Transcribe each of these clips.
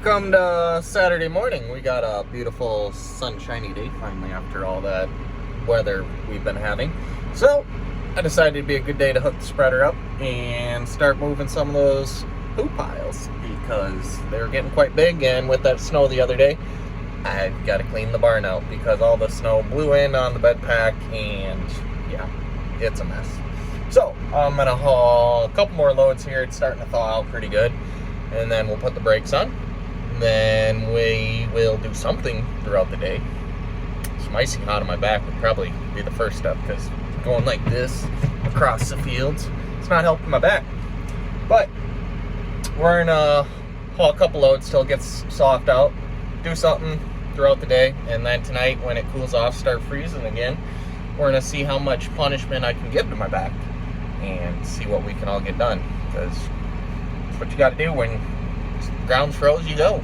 Welcome to Saturday morning. We got a beautiful sunshiny day finally after all that weather we've been having. So I decided it'd be a good day to hook the spreader up and start moving some of those poo piles because they're getting quite big, and with that snow the other day, I've got to clean the barn out because all the snow blew in on the bed pack and yeah, it's a mess. So I'm gonna haul a couple more loads here. It's starting to thaw out pretty good, and then we'll put the brakes on. Then we will do something throughout the day. Some icing hot on my back would probably be the first step, because going like this across the fields, it's not helping my back. But we're gonna haul a couple loads till it gets soft out, do something throughout the day, and then tonight when it cools off, start freezing again, we're gonna see how much punishment I can give to my back and see what we can all get done, because that's what you got to do when the ground's froze. You go.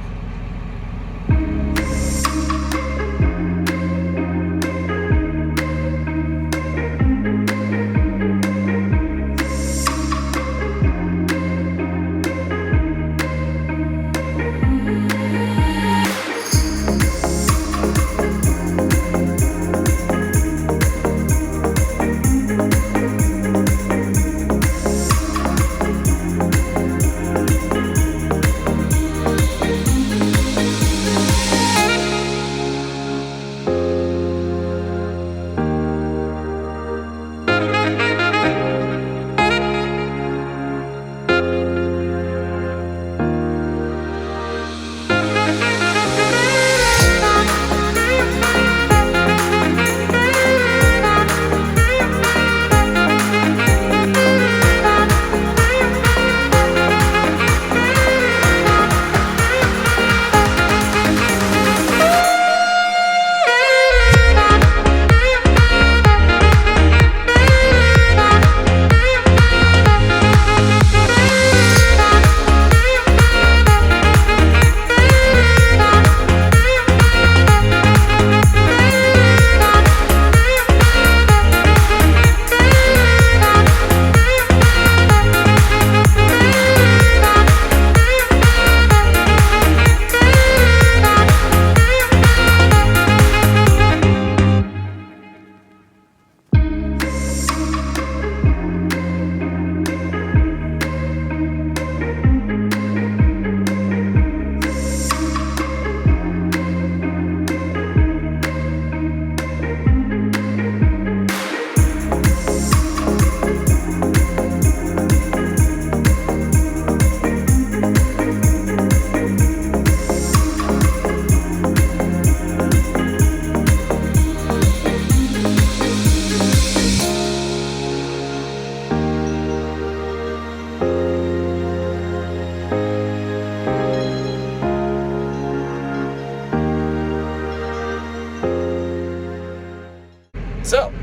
So,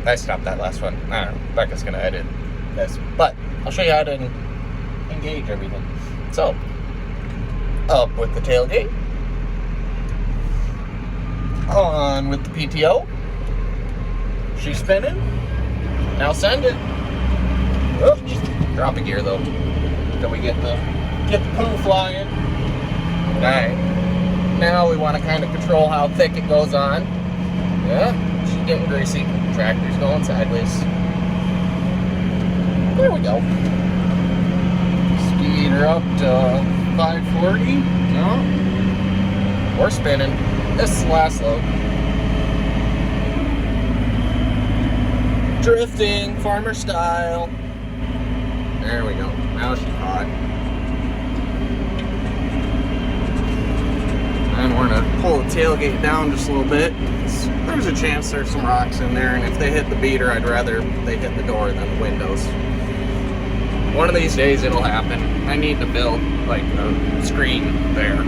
I stopped that last one. I don't know, Becca's gonna edit this, but I'll show you how to engage everything. So, up with the tailgate, on with the PTO, she's spinning, now send it. Oops, drop a gear though, till we get the poo flying. Alright, now we want to kind of control how thick it goes on. Yeah, she's getting greasy. Tractor's going sideways. There we go. Speed her up to 540. No, we're spinning. This is the last load. Drifting, farmer style. There we go. Now she's hot. And we're gonna pull the tailgate down just a little bit. There's a chance there's some rocks in there, and if they hit the beater, I'd rather they hit the door than the windows. One of these days it'll happen. I need to build like a screen there,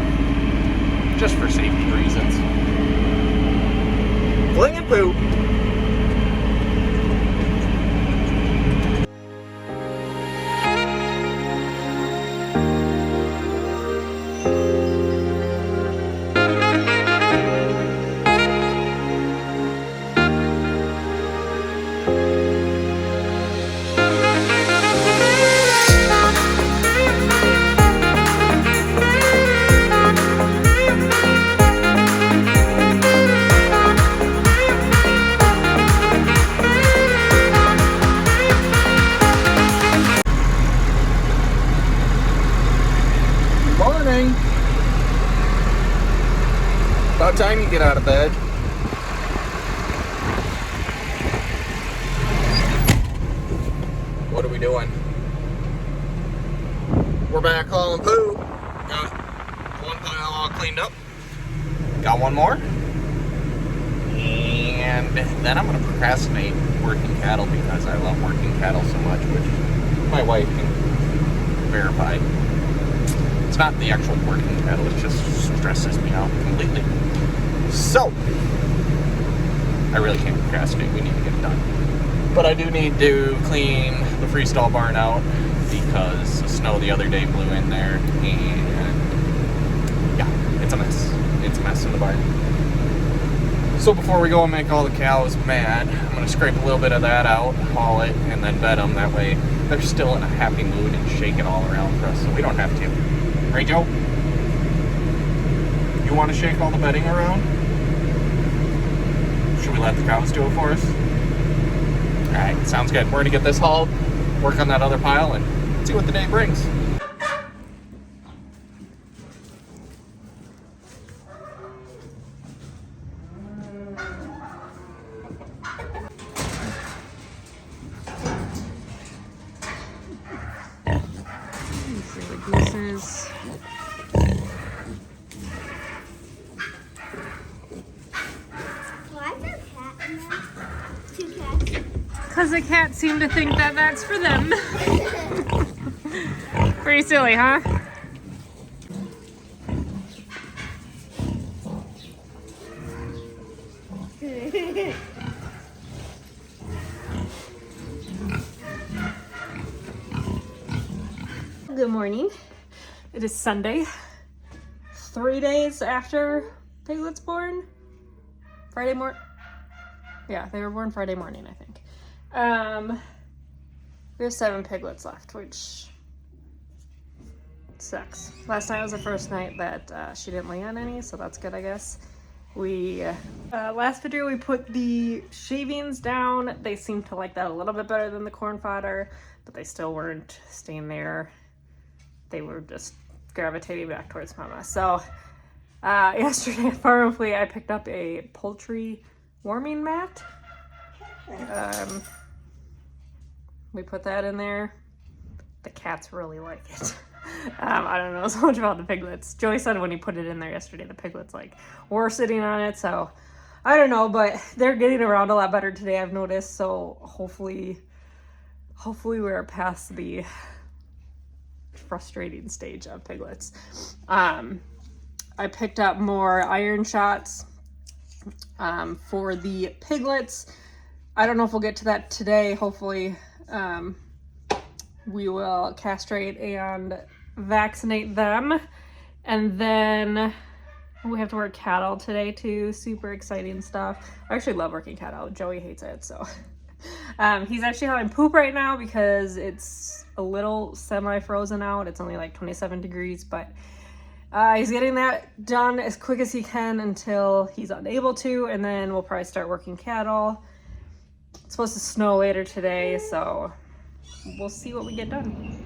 just for safety reasons. Fling and poop. get out of bed. What are we doing? We're back hauling poo. Got one pile all cleaned up. Got one more. And then I'm going to procrastinate working cattle because I love working cattle so much, which my wife can verify. It's not the actual working cattle, it just stresses me out completely. So, I really can't procrastinate, we need to get it done. But I do need to clean the freestall barn out because the snow the other day blew in there, and yeah, it's a mess. It's a mess in the barn. So before we go and make all the cows mad, I'm going to scrape a little bit of that out, haul it, and then bed them. That way they're still in a happy mood and shake it all around for us, so we don't have to. Right, Joe? You want to shake all the bedding around? Should we let the cows do it for us? Alright, sounds good. We're going to get this hauled, work on that other pile, and see what the day brings. Because the cats seem to think that that's for them. Pretty silly, huh? Good morning. It is Sunday. 3 days after Piglet's born. Friday morning. Yeah, they were born Friday morning, I think. We have 7 piglets left, which sucks. Last night was the first night that she didn't lay on any, so that's good, I guess. We last video we put the shavings down. They seemed to like that a little bit better than the corn fodder, but they still weren't staying there. They were just gravitating back towards mama. So yesterday at Farm and Fleet, I picked up a poultry warming mat. We put that in there. The cats really like it. I don't know so much about the piglets. Joey said when he put it in there yesterday, the piglets were sitting on it. So I don't know, but they're getting around a lot better today, I've noticed. So hopefully we're past the frustrating stage of piglets. I picked up more iron shots for the piglets. I don't know if we'll get to that today. Hopefully we will castrate and vaccinate them. And then we have to work cattle today too. Super exciting stuff. I actually love working cattle. Joey hates it, so. He's actually having poop right now because it's a little semi-frozen out. It's only like 27 degrees, but he's getting that done as quick as he can until he's unable to, and then we'll probably start working cattle. It's supposed to snow later today, so we'll see what we get done.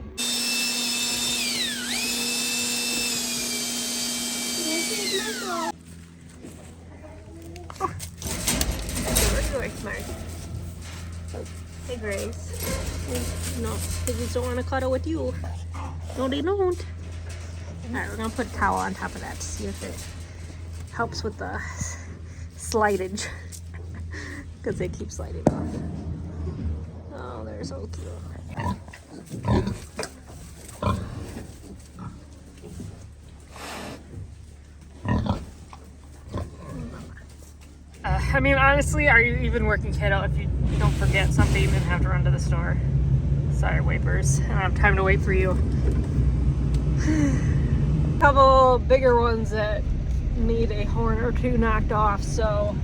Oh. Where are you going, Smart? Hey, Grace. No, piggies don't want to cuddle with you. No, they don't. Alright, we're going to put a towel on top of that to see if it helps with the slidage. Because they keep sliding off. Oh, they're so cute. I mean, honestly, are you even working cattle if you don't forget something and have to run to the store? Sorry, wipers. I don't have time to wait for you. A couple bigger ones that need a horn or two knocked off, so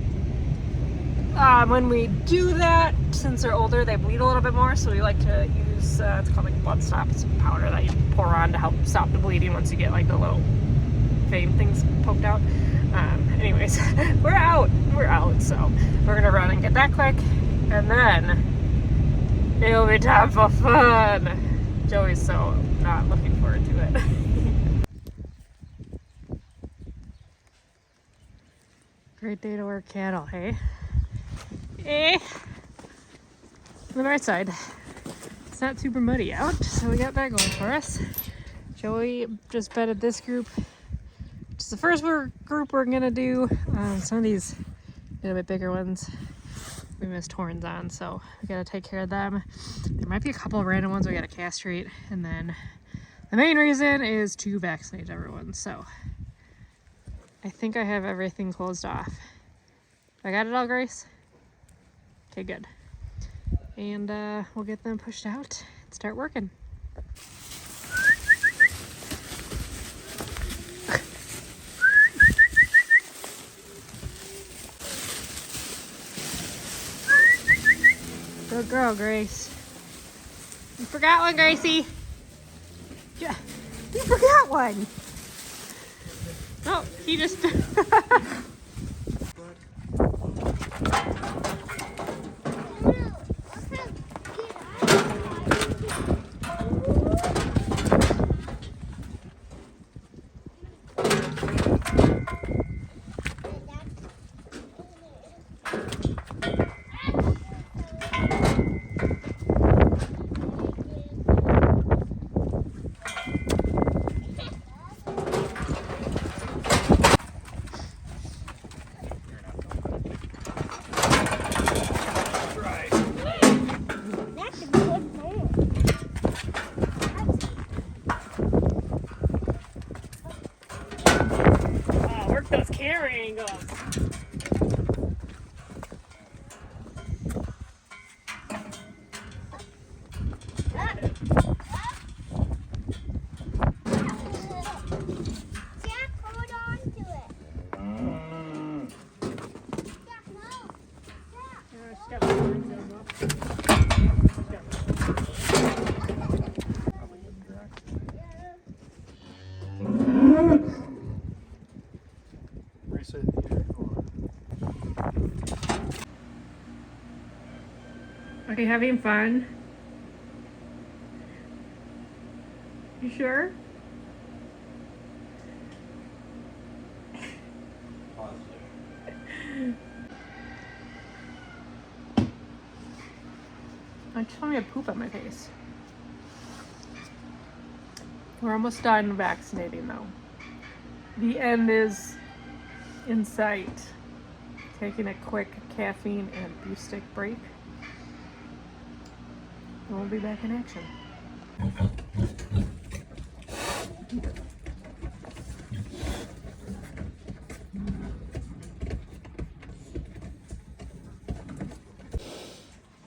when we do that, since they're older, they bleed a little bit more, so we like to use it's called like blood stop. It's powder that you pour on to help stop the bleeding once you get like the little vein things poked out. Anyways, we're out, so we're gonna run and get that quick, and then it'll be time for fun. Joey's so not looking forward to it. Great day to work cattle, hey? Eh. On the right side, it's not super muddy out, so we got that going for us. Joey just bedded this group. It's the first group we're gonna do. Some of these a little bit bigger ones we missed horns on, so we gotta take care of them. There might be a couple of random ones we gotta castrate, and then the main reason is to vaccinate everyone. So I think I have everything closed off. I got it all, Grace? Okay, good. And we'll get them pushed out and start working. Good girl, Grace. You forgot one, Gracie. Yeah, you forgot one. Oh, he just... those camera angles. Jack, hold on to it. Jack, no. Jack. Reset the air. Okay, having fun? You sure? I just want to get poop on my face. We're almost done vaccinating though. The end is in sight. Taking a quick caffeine and beef stick break. And we'll be back in action.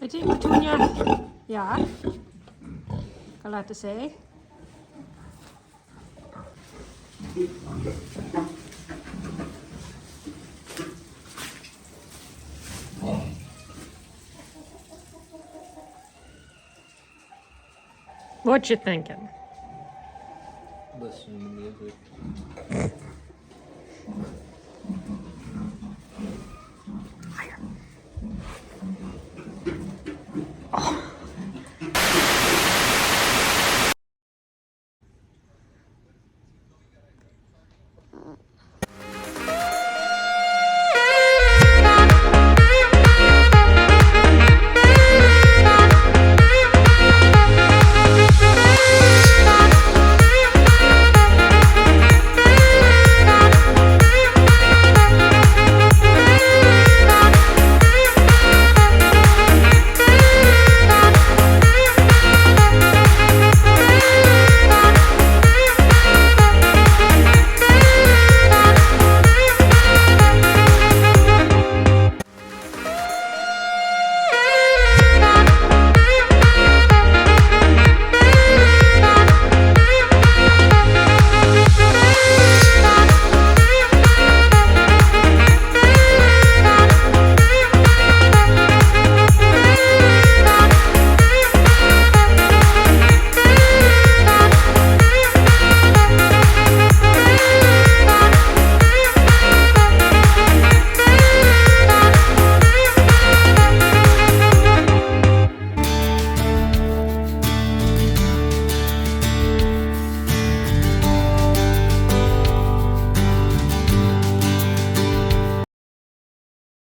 I think Petunia. Yeah. Got a lot to say. What you thinking? Listening to music. Higher.